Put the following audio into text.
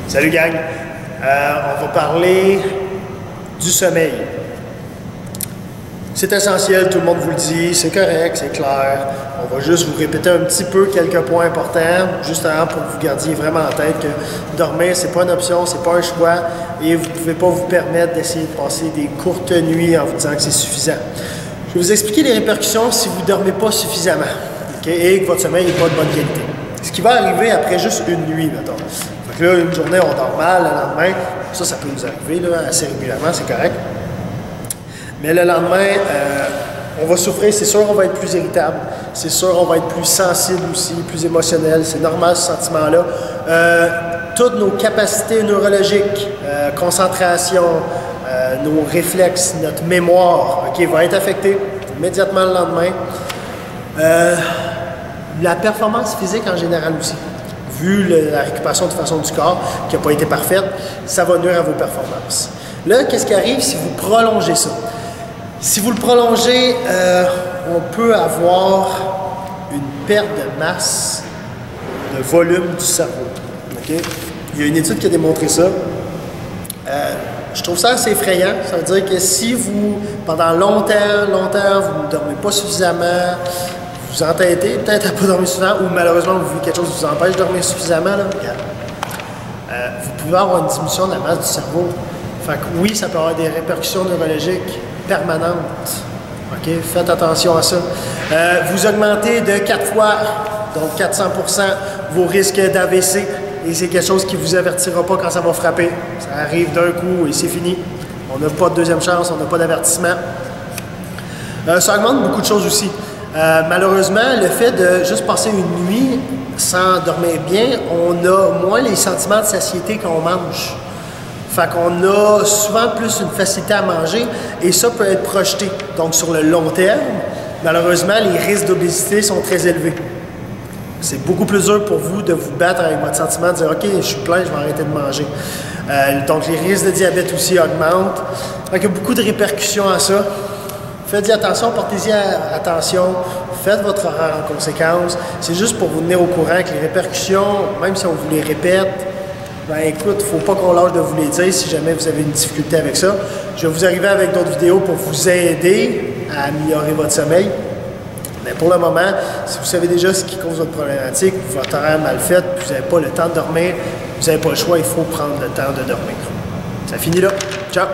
Salut gang! On va parler du sommeil. C'est essentiel, tout le monde vous le dit, c'est correct, c'est clair. On va juste vous répéter un petit peu quelques points importants, justement pour que vous gardiez vraiment en tête que dormir, c'est pas une option, c'est pas un choix et vous ne pouvez pas vous permettre d'essayer de passer des courtes nuits en vous disant que c'est suffisant. Je vais vous expliquer les répercussions si vous ne dormez pas suffisamment, et que votre sommeil n'est pas de bonne qualité. Ce qui va arriver après juste une nuit, mettons. Fait que là, une journée, on dort mal, le lendemain, ça peut nous arriver là, assez régulièrement, c'est correct. Mais le lendemain, on va souffrir, c'est sûr, on va être plus irritable, c'est sûr, on va être plus sensible aussi, plus émotionnel, c'est normal ce sentiment-là. Toutes nos capacités neurologiques, concentration, nos réflexes, notre mémoire, va être affectée immédiatement le lendemain. La performance physique en général aussi, vu la récupération de façon du corps qui n'a pas été parfaite, ça va nuire à vos performances. Là, qu'est-ce qui arrive si vous prolongez ça? Si vous le prolongez, on peut avoir une perte de masse, de volume du cerveau. Okay? Il y a une étude qui a démontré ça. Je trouve ça assez effrayant. Ça veut dire que si vous, pendant longtemps, vous ne dormez pas suffisamment, vous entêtez peut-être à ne pas dormir suffisamment, ou malheureusement vous vivez quelque chose qui vous empêche de dormir suffisamment, là, vous pouvez avoir une diminution de la masse du cerveau. Fait que oui, ça peut avoir des répercussions neurologiques permanentes. OK? Faites attention à ça. Vous augmentez de 4 fois, donc 400%, vos risques d'AVC. Et c'est quelque chose qui ne vous avertira pas quand ça va frapper. Ça arrive d'un coup et c'est fini. On n'a pas de deuxième chance, on n'a pas d'avertissement. Ça augmente beaucoup de choses aussi. Malheureusement, le fait de juste passer une nuit sans dormir bien, on a moins les sentiments de satiété qu'on mange. Fait qu'on a souvent plus une facilité à manger et ça peut être projeté. Donc sur le long terme, malheureusement, les risques d'obésité sont très élevés. C'est beaucoup plus dur pour vous de vous battre avec votre sentiment de dire « OK, je suis plein, je vais arrêter de manger ». Donc les risques de diabète aussi augmentent. Donc il y a beaucoup de répercussions à ça. Faites-y attention, portez-y attention, faites votre horaire en conséquence. C'est juste pour vous tenir au courant que les répercussions, même si on vous les répète, ben écoute, il ne faut pas qu'on lâche de vous les dire si jamais vous avez une difficulté avec ça. Je vais vous arriver avec d'autres vidéos pour vous aider à améliorer votre sommeil. Mais pour le moment, si vous savez déjà ce qui cause votre problématique, votre horaire mal fait, vous n'avez pas le temps de dormir, vous n'avez pas le choix, il faut prendre le temps de dormir. Ça finit là. Ciao!